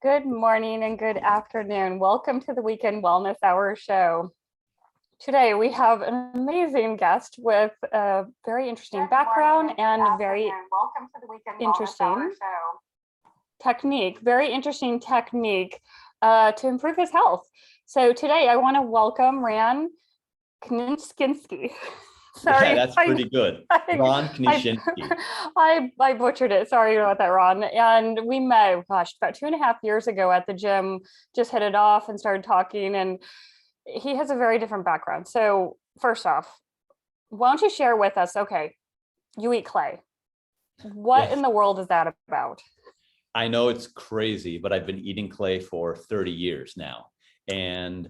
Good morning and good afternoon. Welcome to the Weekend Wellness Hour show. Today we have an amazing guest with a very interesting background and very interesting technique, to improve his health. So today I want to welcome Ran Knishinsky. Sorry, yeah, that's pretty good. Ran Knishinsky. I butchered it. Sorry about that, Ron. And we met, gosh, about 2.5 years ago at the gym, just hit it off and started talking. And he has a very different background. So first off, why don't you share with us, okay, you eat clay. What in the world is that about? I know it's crazy, but I've been eating clay for 30 years now. And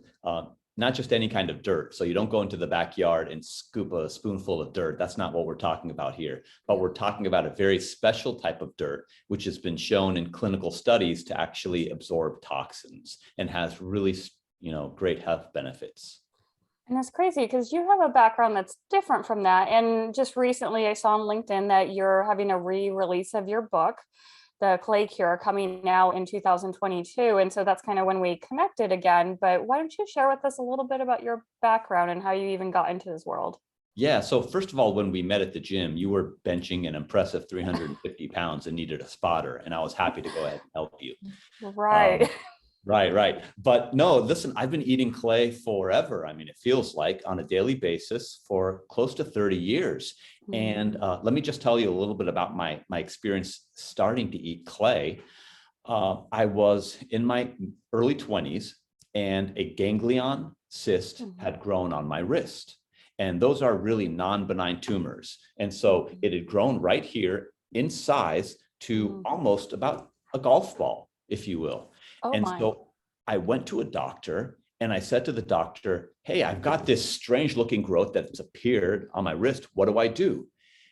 not just any kind of dirt. So you don't go into the backyard and scoop a spoonful of dirt. That's not what we're talking about here. But we're talking about a very special type of dirt, which has been shown in clinical studies to actually absorb toxins and has really, great health benefits. And that's crazy because you have a background that's different from that. And just recently I saw on LinkedIn that you're having a re-release of your book, The Clay Cure, coming out in 2022. And so that's kind of when we connected again. But why don't you share with us a little bit about your background and how you even got into this world? Yeah. So first of all, when we met at the gym, you were benching an impressive 350 pounds and needed a spotter. And I was happy to go ahead and help you. Right. Right. But no, listen, I've been eating clay forever. I mean, it feels like on a daily basis for close to 30 years. And let me just tell you a little bit about my experience starting to eat clay. I was in my early 20s and a ganglion cyst had grown on my wrist. And those are really non-benign tumors. And so it had grown right here in size to almost about a golf ball, if you will. So I went to a doctor and I said to the doctor, hey, I've got this strange looking growth that's appeared on my wrist. What do I do?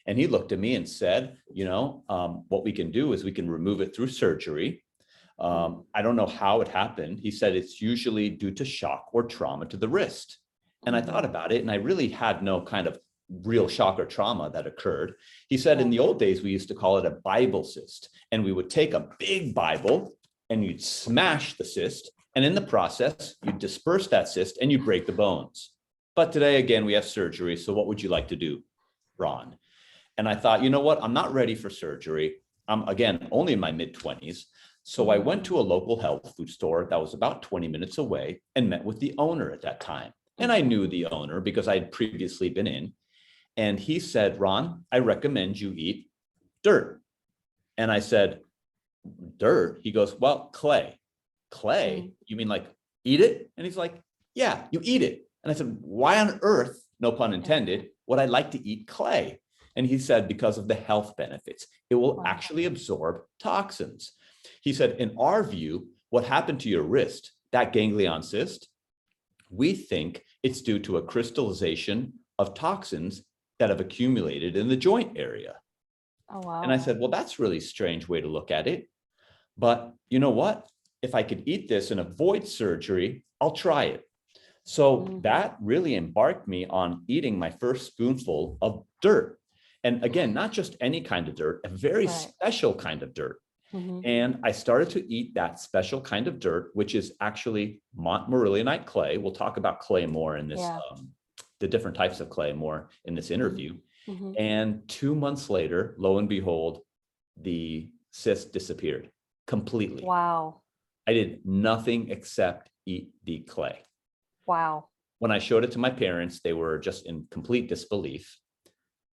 And he looked at me and said, what we can do is we can remove it through surgery. I don't know how it happened. He said it's usually due to shock or trauma to the wrist. And I thought about it and I really had no kind of real shock or trauma that occurred. He said in the old days, we used to call it a Bible cyst. And we would take a big Bible and you'd smash the cyst. And in the process, you disperse that cyst and you break the bones. But today, again, we have surgery. So what would you like to do, Ron? And I thought, you know what? I'm not ready for surgery. I'm, again, only in my mid-20s. So I went to a local health food store that was about 20 minutes away and met with the owner at that time. And I knew the owner because I had previously been in. And he said, Ron, I recommend you eat dirt. And I said, dirt? He goes, well, clay. Clay? You mean like eat it? And he's like, yeah, you eat it. And I said, why on earth, no pun intended, would I like to eat clay? And he said, because of the health benefits. It will actually absorb toxins. He said, in our view, what happened to your wrist, that ganglion cyst, we think it's due to a crystallization of toxins that have accumulated in the joint area. Oh, wow. And I said, well, that's a really strange way to look at it. But you know what? If I could eat this and avoid surgery, I'll try it. So that really embarked me on eating my first spoonful of dirt. And again, not just any kind of dirt, a very special kind of dirt. And I started to eat that special kind of dirt, which is actually Montmorillonite clay. We'll talk about clay more in this, the different types of clay more in this interview. And 2 months later, lo and behold, the cyst disappeared completely. Wow. I did nothing except eat the clay. Wow. When I showed it to my parents, they were just in complete disbelief.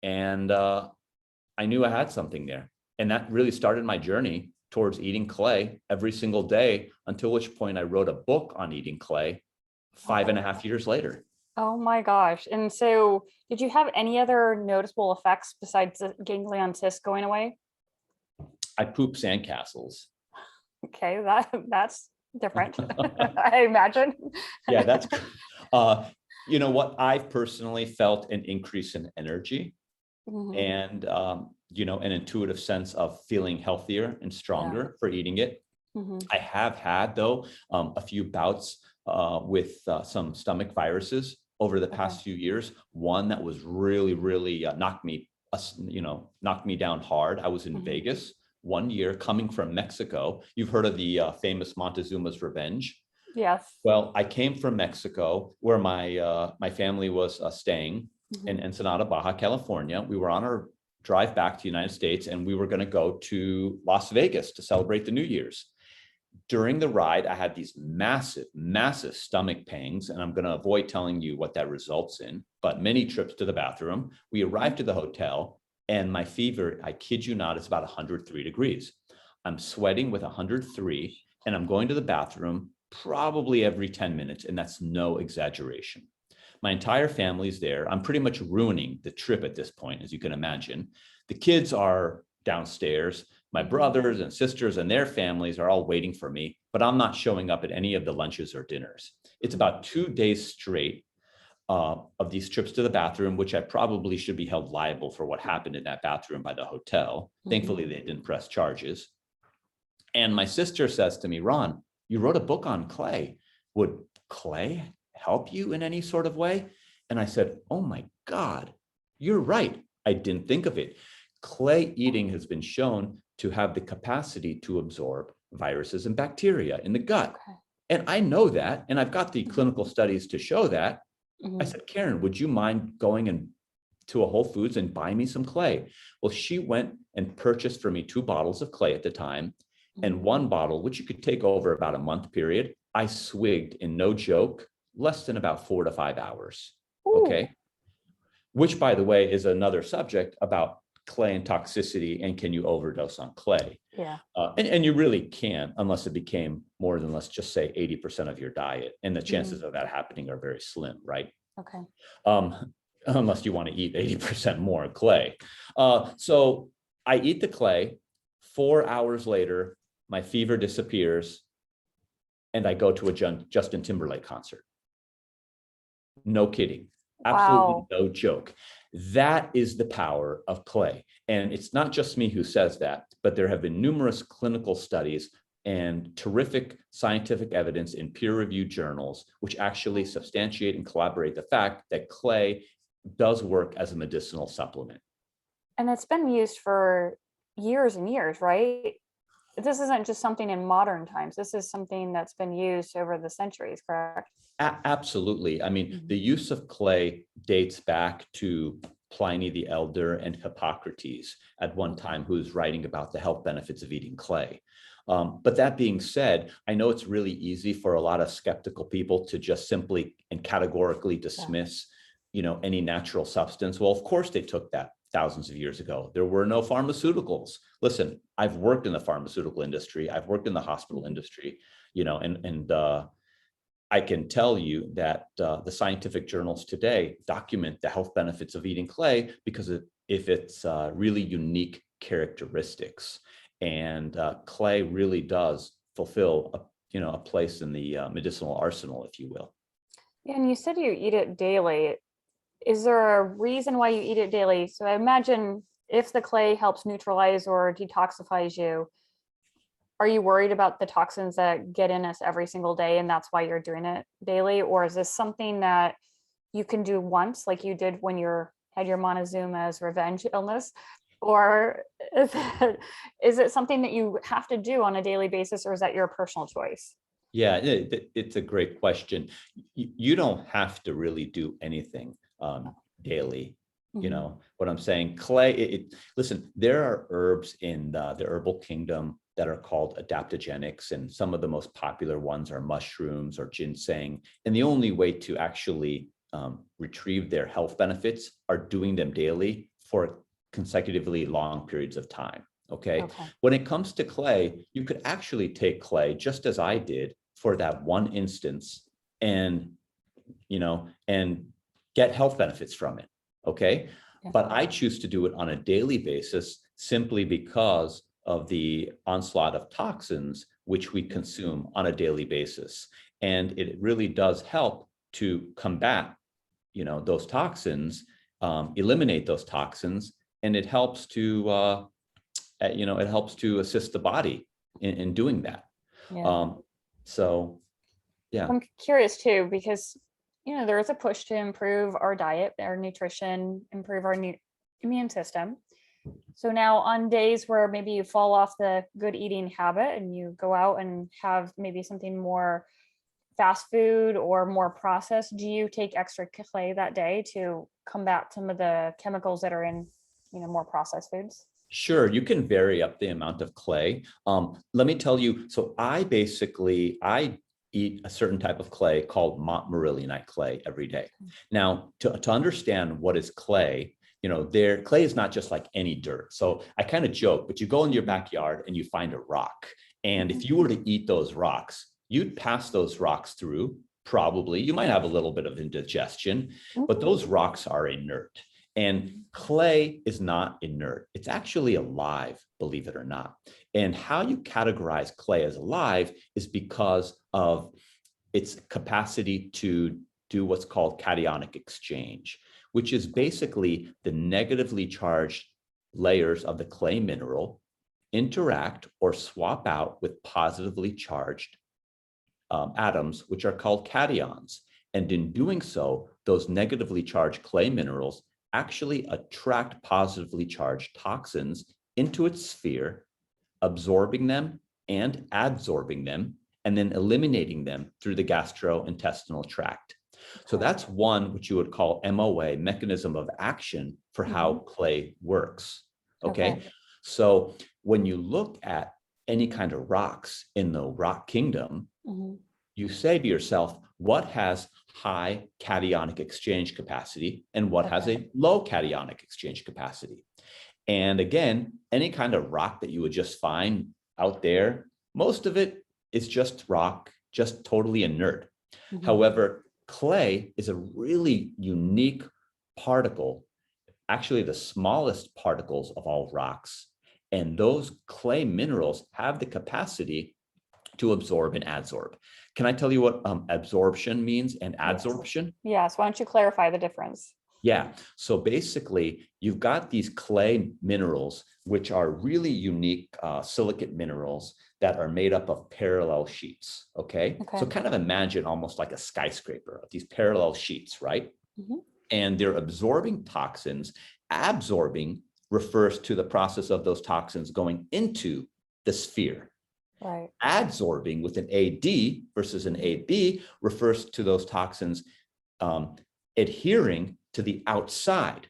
And I knew I had something there. And that really started my journey towards eating clay every single day, until which point I wrote a book on eating clay 5.5 years later. Oh my gosh. And so did you have any other noticeable effects besides the ganglion cyst going away? I poop sandcastles. Okay, that's different, I imagine. Yeah, that's, you know what? I've personally felt an increase in energy and, an intuitive sense of feeling healthier and stronger for eating it. I have had, though, a few bouts with some stomach viruses over the past few years. One that was really knocked me down hard. I was in Vegas one year coming from Mexico. You've heard of the famous Montezuma's Revenge. Yes. Well, I came from Mexico where my family was staying in Ensenada, Baja California. We were on our drive back to the United States, and we were going to go to Las Vegas to celebrate the New Year's. During the ride, I had these massive, massive stomach pangs, and I'm going to avoid telling you what that results in, but many trips to the bathroom. We arrived to the hotel, and my fever, I kid you not, is about 103 degrees. I'm sweating with 103, and I'm going to the bathroom probably every 10 minutes, and that's no exaggeration. My entire family's there. I'm pretty much ruining the trip at this point, as you can imagine. The kids are downstairs. My brothers and sisters and their families are all waiting for me, but I'm not showing up at any of the lunches or dinners. It's about 2 days straight of these trips to the bathroom, which I probably should be held liable for what happened in that bathroom by the hotel. Thankfully, they didn't press charges. And my sister says to me, Ron, you wrote a book on clay. Would clay help you in any sort of way? And I said, oh my God, you're right. I didn't think of it. Clay eating has been shown to have the capacity to absorb viruses and bacteria in the gut. Okay. And I know that, and I've got the clinical studies to show that. Mhm. I said, Karen, would you mind going to a Whole Foods and buy me some clay? Well, she went and purchased for me 2 bottles of clay at the time, and 1 bottle, which you could take over about a month period, I swigged, in no joke, less than about 4 to 5 hours. Ooh. Okay. Which, by the way, is another subject about clay and toxicity, and can you overdose on clay? Yeah. And you really can't, unless it became more than, let's just say, 80% of your diet. And the chances of that happening are very slim, right? Okay. Unless you want to eat 80% more clay. So I eat the clay. 4 hours later, my fever disappears, and I go to a Justin Timberlake concert. No kidding. Absolutely Wow. no joke. That is the power of clay. And it's not just me who says that, but there have been numerous clinical studies and terrific scientific evidence in peer-reviewed journals, which actually substantiate and corroborate the fact that clay does work as a medicinal supplement. And it's been used for years and years, right? This isn't just something in modern times. This is something that's been used over the centuries, correct? Absolutely. I mean, the use of clay dates back to Pliny the Elder and Hippocrates at one time, who's writing about the health benefits of eating clay. But that being said, I know it's really easy for a lot of skeptical people to just simply and categorically dismiss, any natural substance. Well, of course they took that thousands of years ago. There were no pharmaceuticals. Listen, I've worked in the pharmaceutical industry. I've worked in the hospital industry, and I can tell you that the scientific journals today document the health benefits of eating clay because of its really unique characteristics. And clay really does fulfill a place in the medicinal arsenal, if you will. Yeah, and you said you eat it daily. Is there a reason why you eat it daily? So I imagine if the clay helps neutralize or detoxifies you, are you worried about the toxins that get in us every single day and that's why you're doing it daily? Or is this something that you can do once, like you did when you had your Montezuma's revenge illness? Or is it something that you have to do on a daily basis, or is that your personal choice? Yeah, it's a great question. You don't have to really do anything daily. What I'm saying, clay, listen, there are herbs in the herbal kingdom that are called adaptogenics, and some of the most popular ones are mushrooms or ginseng. And the only way to actually retrieve their health benefits are doing them daily for consecutively long periods of time. Okay. When it comes to clay, you could actually take clay just as I did for that one instance and get health benefits from it. Okay. Yeah. But I choose to do it on a daily basis simply because of the onslaught of toxins which we consume on a daily basis. And it really does help to combat, those toxins, eliminate those toxins, and it helps to, assist the body in doing that. Yeah. So, yeah. I'm curious too, because there is a push to improve our diet, our nutrition, improve our immune system. So now on days where maybe you fall off the good eating habit and you go out and have maybe something more fast food or more processed, do you take extra clay that day to combat some of the chemicals that are in, more processed foods? Sure, you can vary up the amount of clay. Let me tell you, so I eat a certain type of clay called montmorillonite clay every day. Now, to understand what is clay, clay is not just like any dirt. So I kind of joke, but you go into your backyard and you find a rock. And if you were to eat those rocks, you'd pass those rocks through, probably. You might have a little bit of indigestion, but those rocks are inert. And clay is not inert. It's actually alive, believe it or not. And how you categorize clay as alive is because of its capacity to do what's called cationic exchange, which is basically the negatively charged layers of the clay mineral interact or swap out with positively charged atoms, which are called cations. And in doing so, those negatively charged clay minerals actually attract positively charged toxins into its sphere, absorbing them and adsorbing them, and then eliminating them through the gastrointestinal tract. So that's one which you would call MOA, mechanism of action, for how clay works. Okay. So when you look at any kind of rocks in the rock kingdom, you say to yourself, what has high cationic exchange capacity and what has a low cationic exchange capacity? And again, any kind of rock that you would just find out there, most of it is just rock, just totally inert. However, clay is a really unique particle, actually the smallest particles of all rocks. And those clay minerals have the capacity to absorb and adsorb. Can I tell you what absorption means and adsorption? Yes. Why don't you clarify the difference? Yeah. So basically, you've got these clay minerals, which are really unique silicate minerals that are made up of parallel sheets. Okay. So kind of imagine almost like a skyscraper of these parallel sheets, right? And they're absorbing toxins. Absorbing refers to the process of those toxins going into the sphere. Right. Adsorbing with an AD versus an AB refers to those toxins adhering to the outside.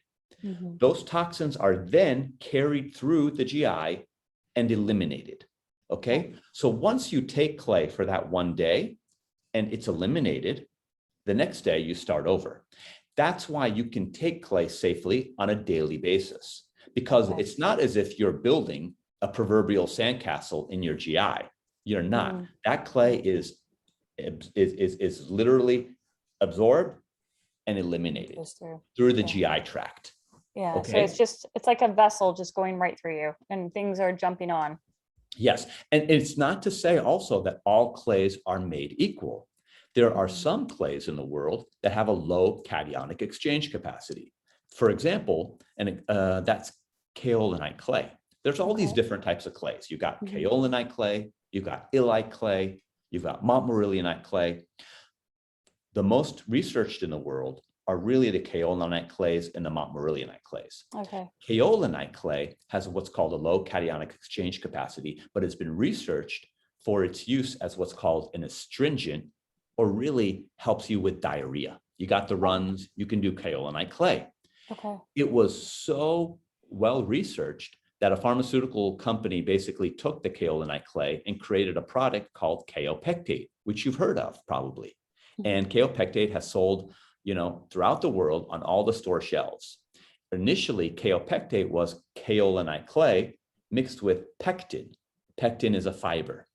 Those toxins are then carried through the GI and eliminated. Okay. So once you take clay for that one day and it's eliminated, the next day you start over. That's why you can take clay safely on a daily basis, because it's not as if you're building a proverbial sandcastle in your GI. You're not. That clay is literally absorbed and eliminated through the GI tract. Yeah. Okay. So it's like a vessel just going right through you and things are jumping on. Yes. And it's not to say also that all clays are made equal. There are some clays in the world that have a low cationic exchange capacity. For example, and that's kaolinite clay. There's all these different types of clays. You've got kaolinite clay, you've got illite clay, you've got montmorillonite clay. The most researched in the world are really the kaolinite clays and the montmorillonite clays. Kaolinite clay has what's called a low cationic exchange capacity, but it's been researched for its use as what's called an astringent, or really helps you with diarrhea. You got the runs, you can do kaolinite clay. It was so well researched that a pharmaceutical company basically took the kaolinite clay and created a product called geopectate, which you've heard of probably. And geopectate has sold, throughout the world on all the store shelves. Initially, geopectate was kaolinite clay mixed with pectin. Pectin is a fiber.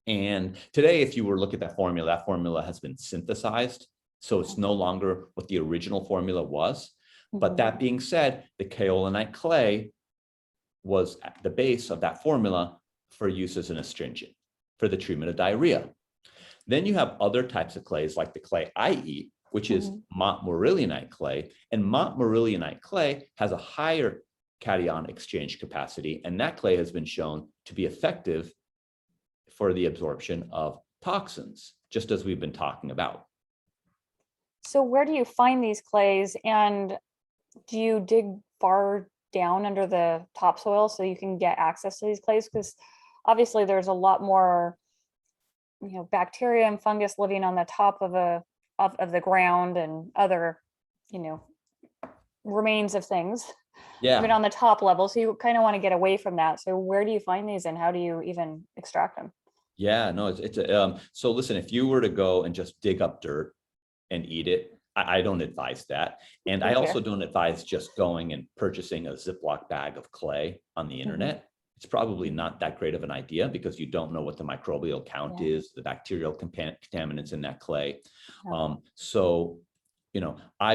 And today, if you were to look at that formula has been synthesized. So it's no longer what the original formula was. But that being said, the kaolinite clay was at the base of that formula for use as an astringent for the treatment of diarrhea. Then you have other types of clays like the clay I eat, which is montmorillonite clay. And montmorillonite clay has a higher cation exchange capacity. And that clay has been shown to be effective for the absorption of toxins, just as we've been talking about. So where do you find these clays, and do you dig far down under the topsoil so you can get access to these clays? Because obviously there's a lot more, bacteria and fungus living on the top of the ground and other, remains of things, even Yeah. on the top level. So you kind of want to get away from that. So where do you find these and how do you even extract them? Yeah, no, so listen, if you were to go and just dig up dirt and eat it, I don't advise that. And I also Okay. don't advise just going and purchasing a Ziploc bag of clay on the internet. It's probably not that great of an idea because you don't know what the microbial count Yeah. is, the bacterial contaminants in that clay. Okay. So, I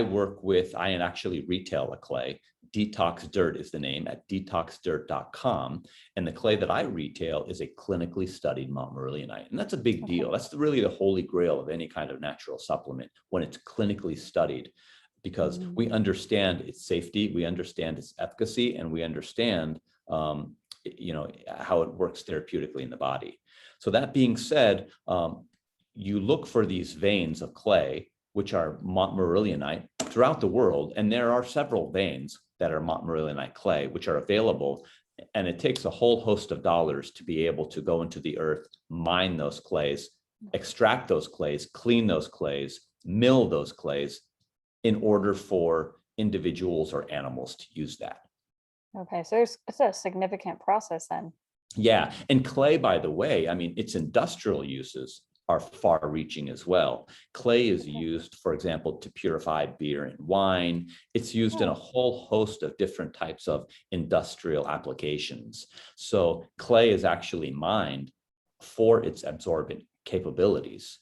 actually retail a clay. Detox Dirt is the name at detoxdirt.com. And the clay that I retail is a clinically studied montmorillonite. And that's a big deal. That's really the holy grail of any kind of natural supplement when it's clinically studied, because we understand its safety, we understand its efficacy, and we understand, how it works therapeutically in the body. So that being said, you look for these veins of clay, which are montmorillonite throughout the world. And there are several veins that are montmorillonite clay, which are available. And it takes a whole host of dollars to be able to go into the earth, mine those clays, extract those clays, clean those clays, mill those clays in order for individuals or animals to use that. Okay. So it's a significant process then. Yeah. And clay, by the way, its industrial uses are far reaching as well. Clay is used, for example, to purify beer and wine. It's used in a whole host of different types of industrial applications. So clay is actually mined for its absorbent capabilities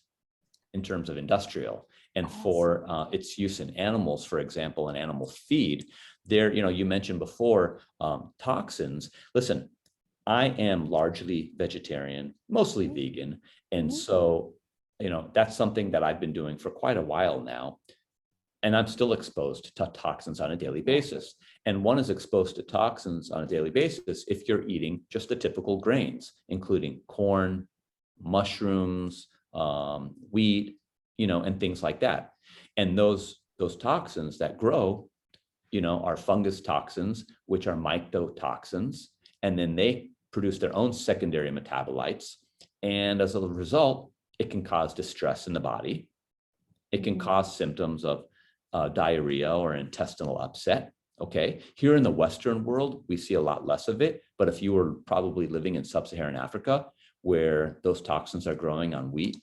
in terms of industrial, and for its use in animals, for example, in animal feed. There, you mentioned before, toxins. Listen, I am largely vegetarian, mostly vegan. And so, that's something that I've been doing for quite a while now. And I'm still exposed to toxins on a daily basis. And one is exposed to toxins on a daily basis if you're eating just the typical grains, including corn, mushrooms, wheat, and things like that. And those toxins that grow, are fungus toxins, which are mycotoxins. And then they produce their own secondary metabolites. And as a result, it can cause distress in the body. It can cause symptoms of diarrhea or intestinal upset. Okay. Here in the Western world, we see a lot less of it. But if you were probably living in sub-Saharan Africa, where those toxins are growing on wheat,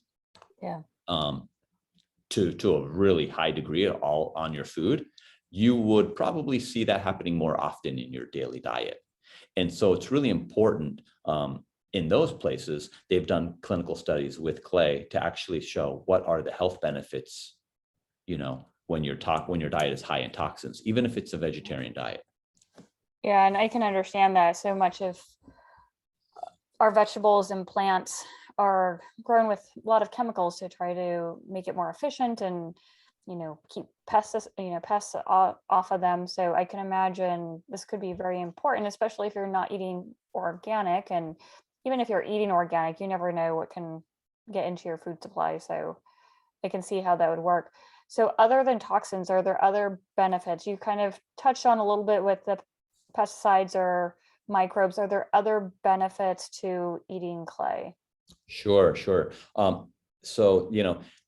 to a really high degree, all on your food, you would probably see that happening more often in your daily diet. And so it's really important, in those places, they've done clinical studies with clay to actually show what are the health benefits, when your diet is high in toxins, even if it's a vegetarian diet. Yeah, and I can understand that. So much of our vegetables and plants are grown with a lot of chemicals to try to make it more efficient and, keep pests off of them. So I can imagine this could be very important, especially if you're not eating organic. And even if you're eating organic, you never know what can get into your food supply. So I can see how that would work. So other than toxins, are there other benefits? You kind of touched on a little bit with the pesticides or microbes. Are there other benefits to eating clay? Sure. So,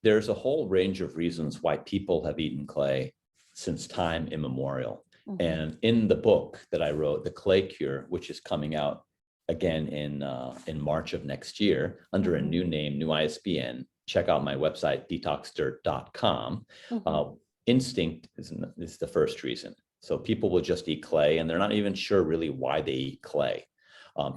there's a whole range of reasons why people have eaten clay since time immemorial. And in the book that I wrote, The Clay Cure, which is coming out again in March of next year under a new name, new ISBN, check out my website, detoxdirt.com. Instinct is the first reason. So people will just eat clay and they're not even sure really why they eat clay.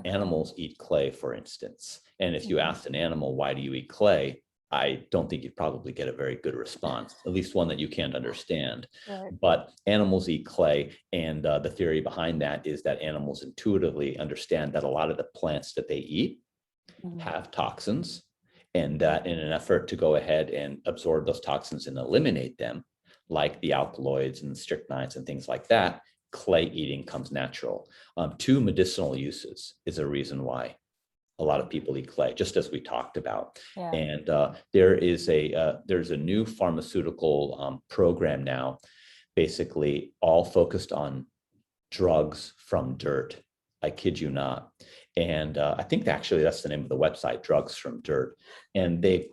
Animals eat clay, for instance. And if you asked an animal, why do you eat clay? I don't think you'd probably get a very good response, at least one that you can't understand. Right. But animals eat clay. And the theory behind that is that animals intuitively understand that a lot of the plants that they eat have toxins, and that in an effort to go ahead and absorb those toxins and eliminate them, like the alkaloids and the strychnides and things like that, clay eating comes natural. Two medicinal uses is a reason why a lot of people eat clay, just as we talked about. And there's a new pharmaceutical program now, basically all focused on drugs from dirt. I kid you not. And I think actually that's the name of the website, Drugs from Dirt. And they've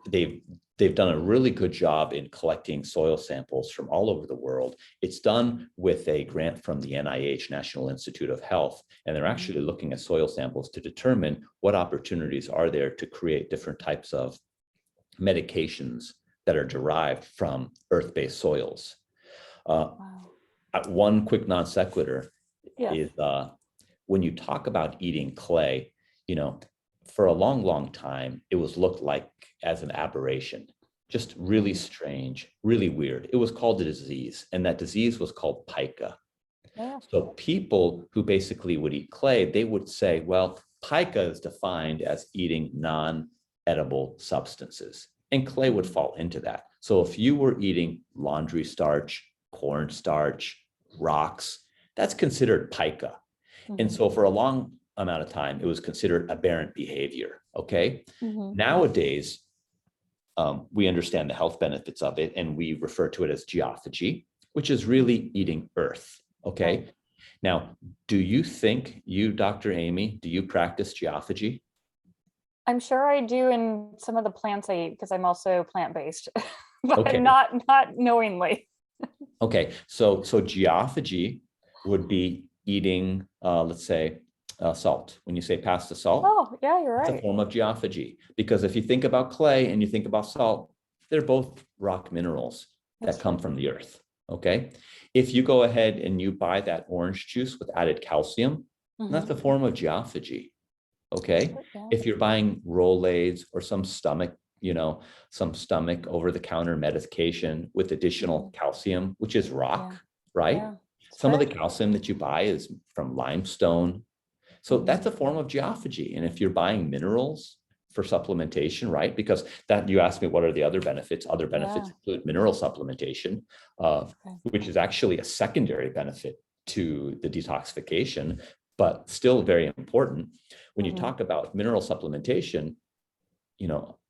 done a really good job in collecting soil samples from all over the world. It's done with a grant from the NIH, National Institute of Health, and they're actually looking at soil samples to determine what opportunities are there to create different types of medications that are derived from earth-based soils. Wow. One quick non sequitur Yeah. is when you talk about eating clay, for a long, long time, it was looked like as an aberration, just really strange, really weird. It was called a disease, and that disease was called pica. Yeah. So people who basically would eat clay, they would say, well, pica is defined as eating non-edible substances, and clay would fall into that. So if you were eating laundry starch, cornstarch, rocks, that's considered pica. And so for a long amount of time, it was considered aberrant behavior, okay? Nowadays, we understand the health benefits of it, and we refer to it as geophagy, which is really eating earth, okay? Now, do you think Dr. Amy, do you practice geophagy? I'm sure I do in some of the plants I eat because I'm also plant-based, but Okay. not knowingly. Okay, so geophagy would be eating, let's say, salt. When you say pass the salt, Oh, yeah, you're it's a right. form of geophagy. Because if you think about clay and you think about salt, they're both rock minerals that come from the earth, okay? If you go ahead and you buy that orange juice with added calcium, that's a form of geophagy, okay? Yeah. If you're buying Rolaids or some stomach over-the-counter medication with additional calcium, which is rock, right? Yeah. Some of the calcium that you buy is from limestone. So that's a form of geophagy. And if you're buying minerals for supplementation, right? Because that you asked me, what are the other benefits? Other benefits include mineral supplementation, which is actually a secondary benefit to the detoxification, but still very important. When you talk about mineral supplementation,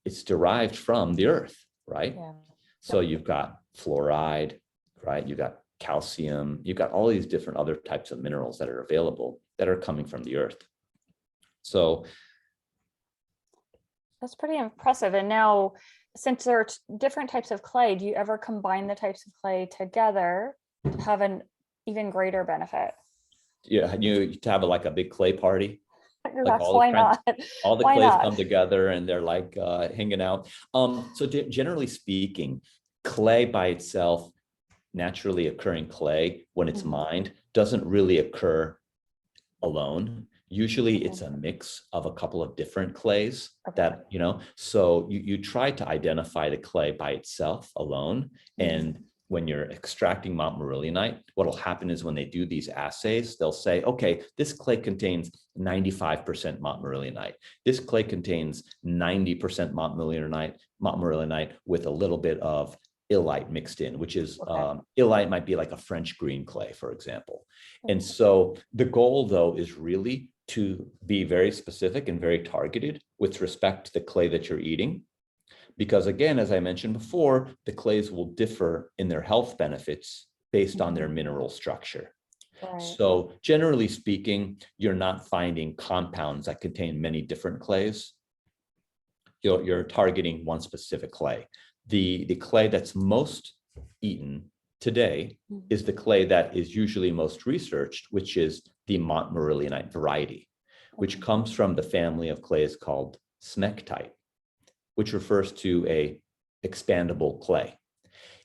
it's derived from the earth, right? Yeah. So you've got fluoride, right? You've got calcium, you've got all these different other types of minerals that are available that are coming from the earth. So that's pretty impressive. And now, since there are different types of clay, do you ever combine the types of clay together to have an even greater benefit? Yeah, you to have like a big clay party. Like why not? All the clays come together and they're like hanging out. So generally speaking, clay by itself, naturally occurring clay, when it's mined, doesn't really occur alone. Usually it's a mix of a couple of different clays that, so you try to identify the clay by itself alone. And when you're extracting montmorillonite, what'll happen is when they do these assays, they'll say, okay, this clay contains 95% montmorillonite. This clay contains 90% montmorillonite with a little bit of illite mixed in, which is illite might be like a French green clay, for example. And so the goal, though, is really to be very specific and very targeted with respect to the clay that you're eating. Because again, as I mentioned before, the clays will differ in their health benefits based on their mineral structure. Right. So generally speaking, you're not finding compounds that contain many different clays. You're targeting one specific clay. The clay that's most eaten today is the clay that is usually most researched, which is the montmorillonite variety, which comes from the family of clays called smectite, which refers to a expandable clay.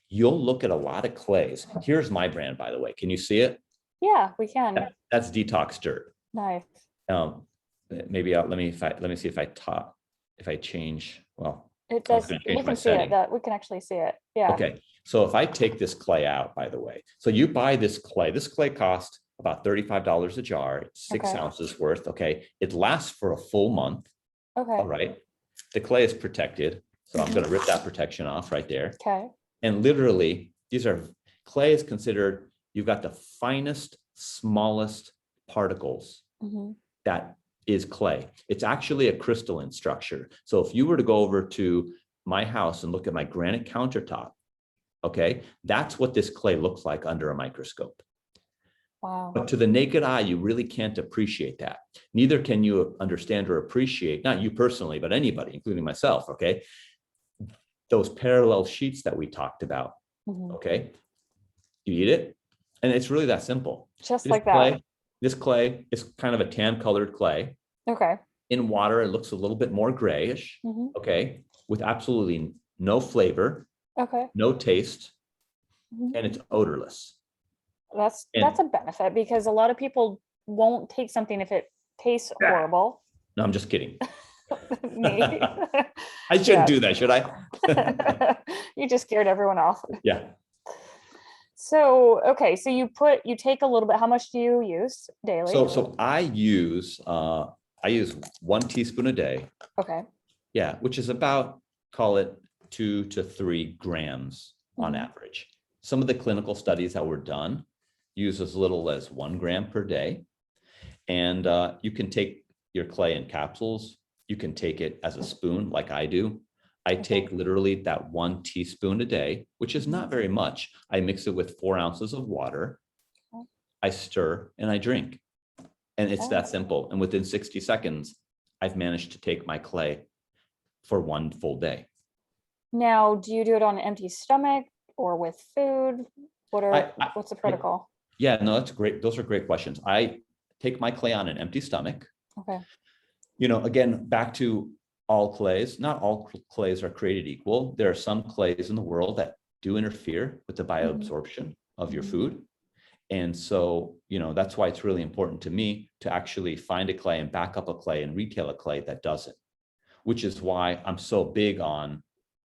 You'll look at a lot of clays. Here's my brand, by the way. Can you see it? Yeah, we can. That's Detox Dirt. Nice. Maybe let me see if I change. Well, it does. We can see it. We can actually see it. Yeah. Okay. So if I take this clay out, by the way, so you buy this clay. This clay costs about $35 a jar, 6 ounces worth. Okay. It lasts for a full month. Okay. All right. The clay is protected. So I'm going to rip that protection off right there. Okay. And literally, clay is considered, you've got the finest, smallest particles that is clay. It's actually a crystalline structure. So if you were to go over to my house and look at my granite countertop, okay, that's what this clay looks like under a microscope. Wow. But to the naked eye, you really can't appreciate that. Neither can you understand or appreciate, not you personally, but anybody, including myself, okay? Those parallel sheets that we talked about, Mhm. okay? You eat it, and it's really that simple. Just like that. This clay is kind of a tan colored clay. Okay. In water, it looks a little bit more grayish, Mhm. okay? With absolutely no flavor, Okay. no taste, Mhm. and it's odorless. That's And a benefit because a lot of people won't take something if it tastes horrible. no, I'm just kidding. Me. I shouldn't Yeah. do that, should I? You just scared everyone off. Yeah. So, okay, so you take a little bit. How much do you use daily? So I use 1 teaspoon a day. Okay. Yeah, which is about, call it 2 to 3 grams on Mhm. average. Some of the clinical studies that were done use as little as 1 gram per day. And you can take your clay in capsules. You can take it as a spoon like I do. I take literally that 1 teaspoon a day, which is not very much. I mix it with 4 ounces of water. I stir and I drink. And it's that simple. And within 60 seconds, I've managed to take my clay for 1 full day. Now, do you do it on an empty stomach or with food? What's the protocol? Yeah, no, that's great. Those are great questions. I take my clay on an empty stomach. Okay. Again, back to all clays, not all clays are created equal. There are some clays in the world that do interfere with the bioabsorption of your food. And so, that's why it's really important to me to actually find a clay and back up a clay and retail a clay that doesn't, which is why I'm so big on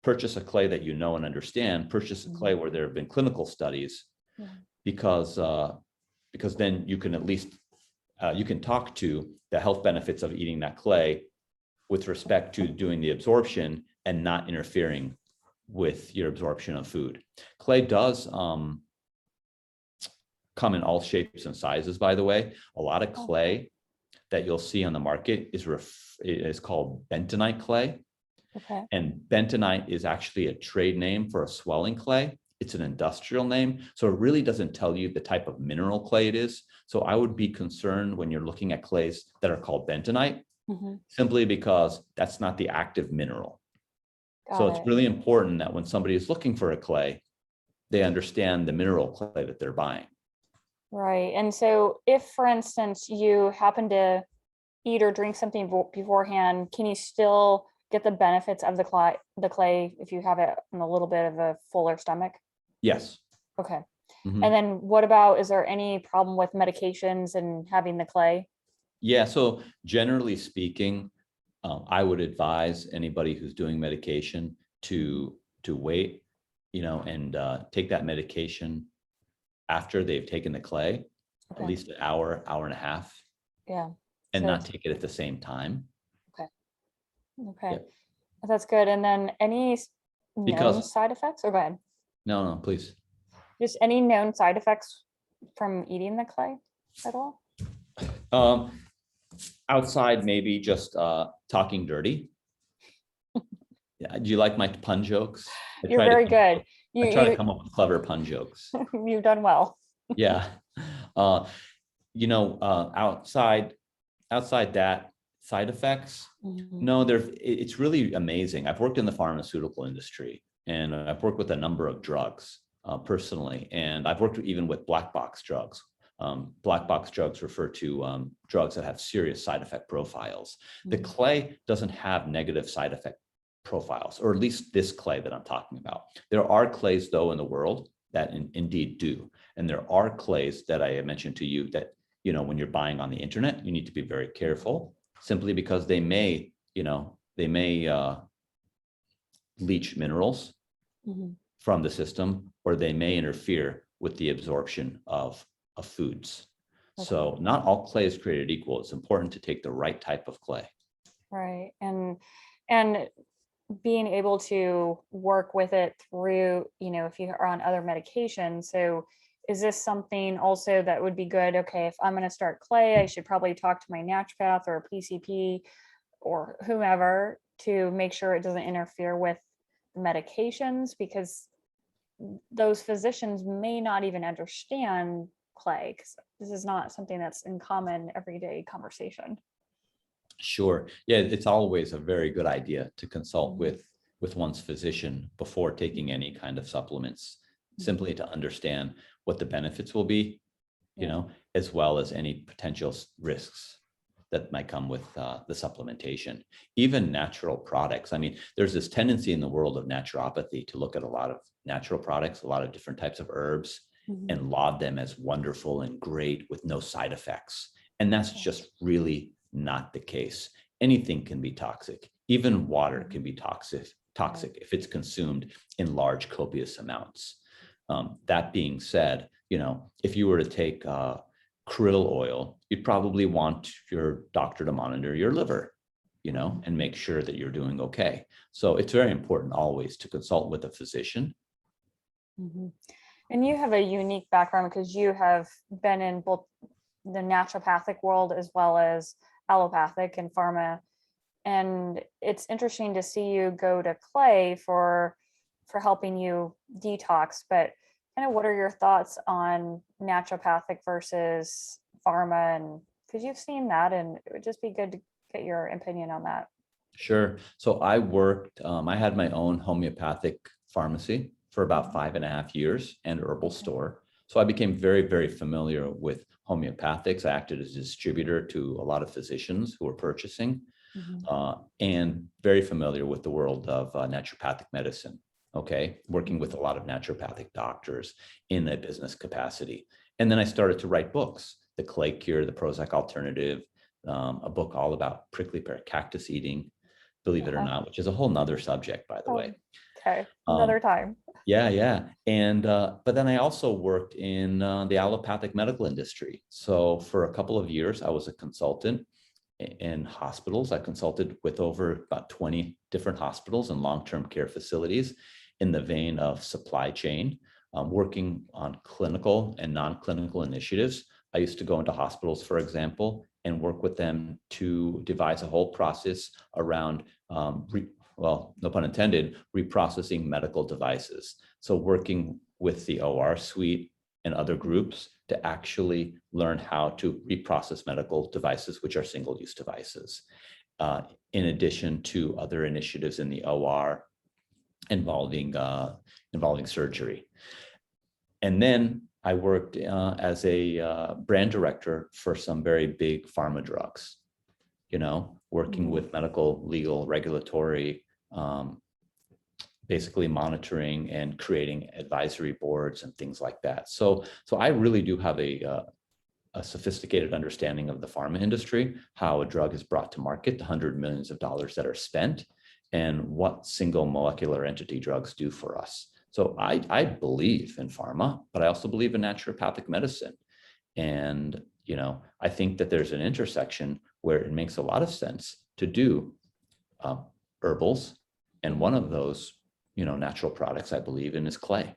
purchase a clay that you know and understand, purchase a clay where there have been clinical studies, because then you can at least, you can talk to the health benefits of eating that clay with respect to doing the absorption and not interfering with your absorption of food. Clay does come in all shapes and sizes, by the way. A lot of clay that you'll see on the market is called bentonite clay. Okay. And bentonite is actually a trade name for a swelling clay. It's an industrial name. So it really doesn't tell you the type of mineral clay it is. So I would be concerned when you're looking at clays that are called bentonite, simply because that's not the active mineral. So it's really important that when somebody is looking for a clay, they understand the mineral clay that they're buying. Right. And so if, for instance, you happen to eat or drink something beforehand, can you still get the benefits of the clay if you have it in a little bit of a fuller stomach? Yes. Okay. Mhm. And then what about, is there any problem with medications and having the clay? Yeah, so generally speaking, I would advise anybody who's doing medication to wait, and take that medication after they've taken the clay, at Okay. least an hour, hour and a half, Yeah. and So not take it at the same time. okay. Yep. That's good. And then any known Because side effects? Or go ahead. no, please. Just any known side effects from eating the clay at all? Outside, maybe just talking dirty. Yeah, do you like my pun jokes? You're very good. I try to You come up with clever pun jokes. you've done well. Yeah. Outside that, side effects, no, it's really amazing. I've worked in the pharmaceutical industry, and I've worked with a number of drugs personally, and I've worked even with black box drugs. Black box drugs refer to drugs that have serious side effect profiles. The clay doesn't have negative side effect profiles, or at least this clay that I'm talking about. There are clays, though, in the world that indeed do. And there are clays that I mentioned to you that, when you're buying on the internet, you need to be very careful, simply because they may leach minerals from the system, or they may interfere with the absorption of foods. So not all clay is created equal. It's important to take the right type of clay. Right. And being able to work with it through, if you are on other medications. So is this something also that would be good? Okay, if I'm going to start clay, I should probably talk to my naturopath or a PCP or whomever to make sure it doesn't interfere with the medications, because those physicians may not even understand clay? Because this is not something that's in common everyday conversation. Sure. Yeah, it's always a very good idea to consult with one's physician before taking any kind of supplements, simply to understand what the benefits will be, you know, as well as any potential risks that might come with the supplementation. Even natural products. I mean, there's this tendency in the world of naturopathy to look at a lot of natural products, a lot of different types of herbs, and laud them as wonderful and great with no side effects. And that's just really not the case. Anything can be toxic. Even water can be toxic if it's consumed in large, copious amounts. That being said, you know, if you were to take krill oil, you'd probably want your doctor to monitor your liver, you know, and make sure that you're doing okay. So it's very important always to consult with a physician. And you have a unique background because you have been in both the naturopathic world as well as allopathic and pharma. And it's interesting to see you go to clay for helping you detox, but kind of what are your thoughts on naturopathic versus pharma? And because you've seen that, and it would just be good to get your opinion on that. Sure. So I worked, I had my own homeopathic pharmacy for about 5.5 years and herbal store. So I became very, very familiar with homeopathics. I acted as a distributor to a lot of physicians who were purchasing, and very familiar with the world of naturopathic medicine. Okay, working with a lot of naturopathic doctors in a business capacity. And then I started to write books, The Clay Cure, The Prozac Alternative, a book all about prickly pear cactus eating, believe it or not, which is a whole nother subject, by the way. Okay, another time. Yeah. And, but then I also worked in the allopathic medical industry. So for a couple of years, I was a consultant in hospitals. I consulted with over about 20 different hospitals and long-term care facilities in the vein of supply chain, working on clinical and non-clinical initiatives. I used to go into hospitals, for example, and work with them to devise a whole process around, well, no pun intended, reprocessing medical devices. So working with the OR suite and other groups to actually learn how to reprocess medical devices, which are single-use devices, in addition to other initiatives in the OR involving surgery. And then I worked as a brand director for some very big pharma drugs, you know, working with medical, legal, regulatory, basically monitoring and creating advisory boards and things like that. So I really do have a sophisticated understanding of the pharma industry, how a drug is brought to market, the hundreds of millions of dollars that are spent, and what single molecular entity drugs do for us. So I believe in pharma, but I also believe in naturopathic medicine. And, you know, I think that there's an intersection where it makes a lot of sense to do herbals. And one of those, you know, natural products I believe in is clay.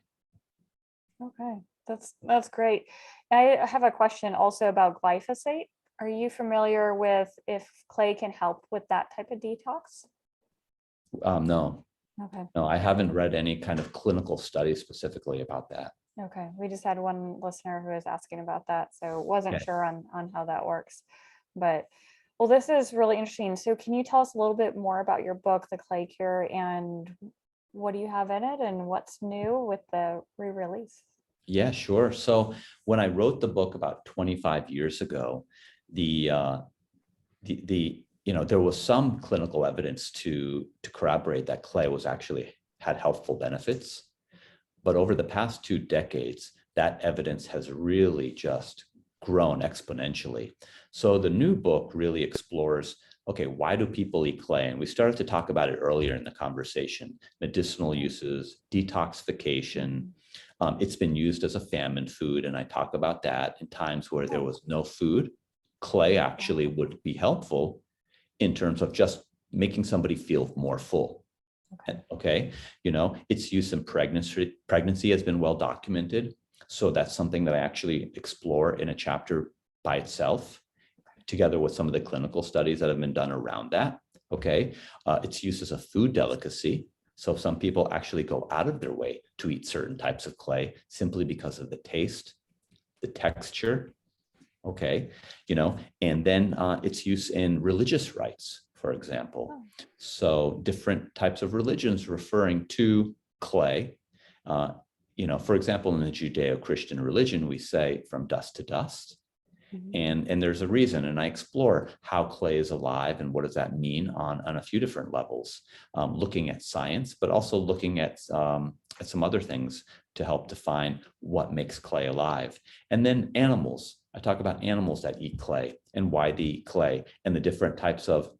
Okay, that's great. I have a question also about glyphosate. Are you familiar with if clay can help with that type of detox? No. Okay. No, I haven't read any kind of clinical study specifically about that. Okay, we just had one listener who was asking about that, so wasn't sure on how that works. But well, this is really interesting. So can you tell us a little bit more about your book, The Clay Cure, and what do you have in it and what's new with the re-release? Yeah, sure. So when I wrote the book about 25 years ago, the you know, there was some clinical evidence to corroborate that clay was actually had healthful benefits. But over the past 2 decades, that evidence has really just grown exponentially. So the new book really explores, okay, why do people eat clay? And we started to talk about it earlier in the conversation, medicinal uses, detoxification. It's been used as a famine food, and I talk about that in times where there was no food. Clay actually would be helpful in terms of just making somebody feel more full. Okay, you know, its use in pregnancy has been well documented. So that's something that I actually explore in a chapter by itself, together with some of the clinical studies that have been done around that. Okay, its use as a food delicacy. So some people actually go out of their way to eat certain types of clay simply because of the taste the texture, okay, and then its use in religious rites, for example. So different types of religions referring to clay. For example, in the Judeo-Christian religion, we say from dust to dust. And there's a reason, and I explore how clay is alive and what does that mean on a few different levels, looking at science, but also looking at some other things to help define what makes clay alive. And then animals. I talk about animals that eat clay and why they eat clay, and the different types of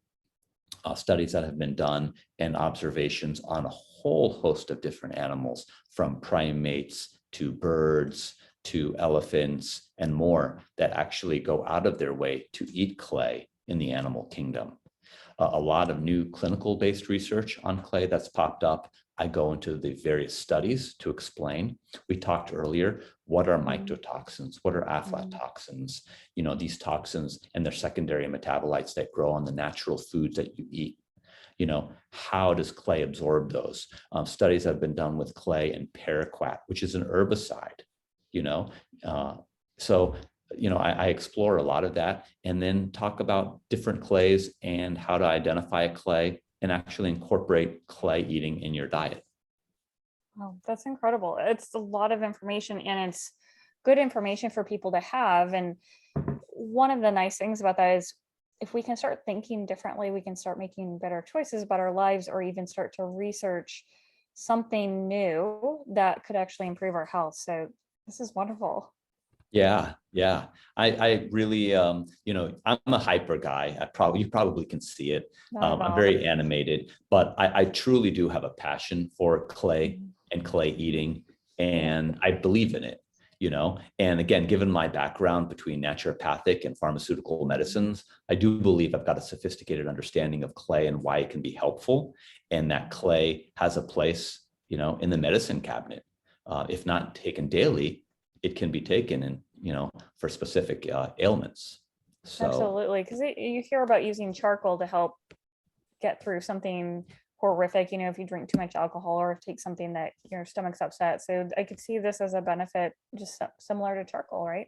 studies that have been done and observations on a whole host of different animals, from primates to birds to elephants and more, that actually go out of their way to eat clay in the animal kingdom. A lot of new clinical-based research on clay that's popped up. I go into the various studies to explain. We talked earlier, what are mycotoxins? What are aflatoxins? These toxins and their secondary metabolites that grow on the natural foods that you eat. How does clay absorb those? Studies have been done with clay and paraquat, which is an herbicide. I explore a lot of that, and then talk about different clays and how to identify a clay and actually incorporate clay eating in your diet. Oh, that's incredible. It's a lot of information, and it's good information for people to have. And one of the nice things about that is, if we can start thinking differently, we can start making better choices about our lives, or even start to research something new that could actually improve our health. So this is wonderful. Yeah. I really, I'm a hyper guy. You probably can see it. I'm very animated, but I truly do have a passion for clay and clay eating, and I believe in it, and again, given my background between naturopathic and pharmaceutical medicines, I do believe I've got a sophisticated understanding of clay and why it can be helpful, and that clay has a place, in the medicine cabinet. If not taken daily, it can be taken in, for specific ailments. So absolutely, because you hear about using charcoal to help get through something horrific, if you drink too much alcohol or take something that your stomach's upset. So I could see this as a benefit, just similar to charcoal, right?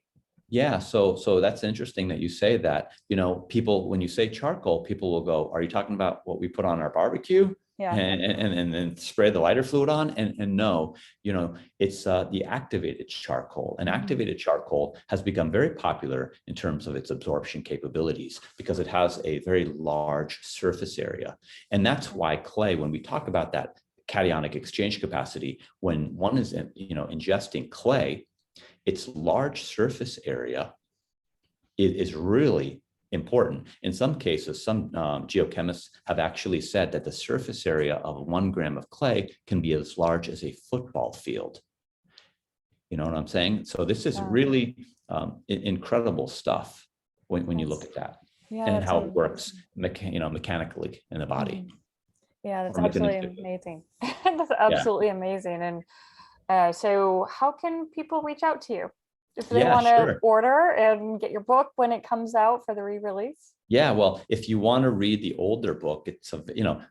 yeah, so that's interesting that you say that. People, when you say charcoal, people will go, are you talking about what we put on our barbecue? Yeah. And then spray the lighter fluid on? And no, it's the activated charcoal. And activated charcoal has become very popular in terms of its absorption capabilities, because it has a very large surface area. And that's why clay, when we talk about that cationic exchange capacity, when one is ingesting clay, its large surface area is really important. In some cases, some geochemists have actually said that the surface area of 1 gram of clay can be as large as a football field. You know what I'm saying? So this is really incredible stuff when you look at that, and how it works mechanically in the body. Yeah, that's absolutely amazing. That's absolutely amazing. And so how can people reach out to you if they want to order and get your book when it comes out for the re-release? Yeah, well, if you want to read the older book, it's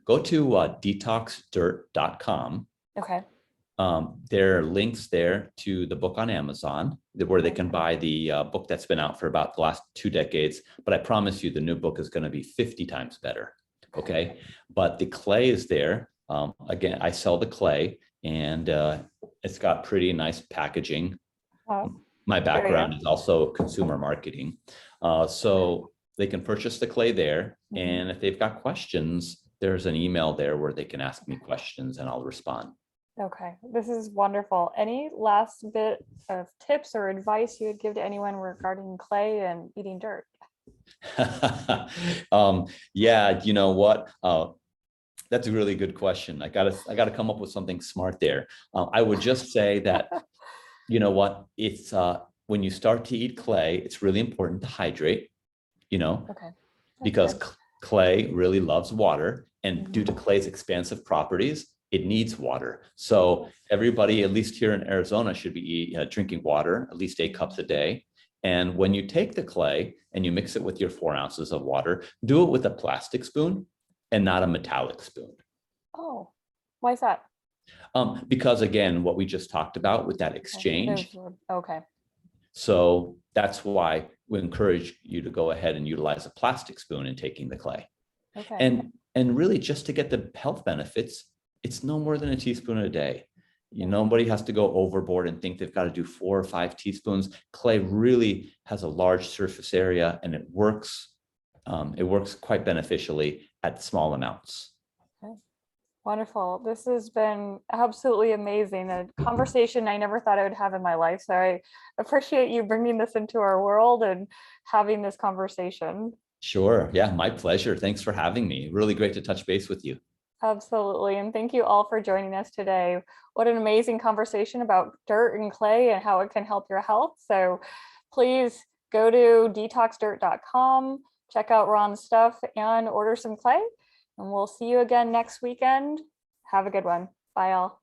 go to detoxdirt.com. Okay. There are links there to the book on Amazon, where they can buy the book that's been out for about the last 2 decades. But I promise you, the new book is going to be 50 times better. Okay. But the clay is there. Again, I sell the clay, and it's got pretty nice packaging. My background is also consumer marketing. So they can purchase the clay there. And if they've got questions, there's an email there where they can ask me questions and I'll respond. Okay, this is wonderful. Any last bit of tips or advice you would give to anyone regarding clay and eating dirt? Yeah, you know what? That's a really good question. I gotta come up with something smart there. I would just say that, you know what? It's when you start to eat clay, it's really important to hydrate. Okay. Because clay really loves water, and due to clay's expansive properties, it needs water. So everybody, at least here in Arizona, should be drinking water at least 8 cups a day. And when you take the clay and you mix it with your 4 ounces of water, do it with a plastic spoon and not a metallic spoon. Oh, why is that? Because again, what we just talked about with that exchange. Okay. So that's why we encourage you to go ahead and utilize a plastic spoon in taking the clay. Okay. And really, just to get the health benefits, it's no more than a teaspoon a day. Nobody has to go overboard and think they've got to do 4 or 5 teaspoons. Clay really has a large surface area, and it works quite beneficially at small amounts. Okay. Wonderful. This has been absolutely amazing. A conversation I never thought I would have in my life. So I appreciate you bringing this into our world and having this conversation. Sure. Yeah, my pleasure. Thanks for having me. Really great to touch base with you. Absolutely. And thank you all for joining us today. What an amazing conversation about dirt and clay and how it can help your health. So please go to detoxdirt.com, check out Ron's stuff, and order some clay. And we'll see you again next weekend. Have a good one. Bye all.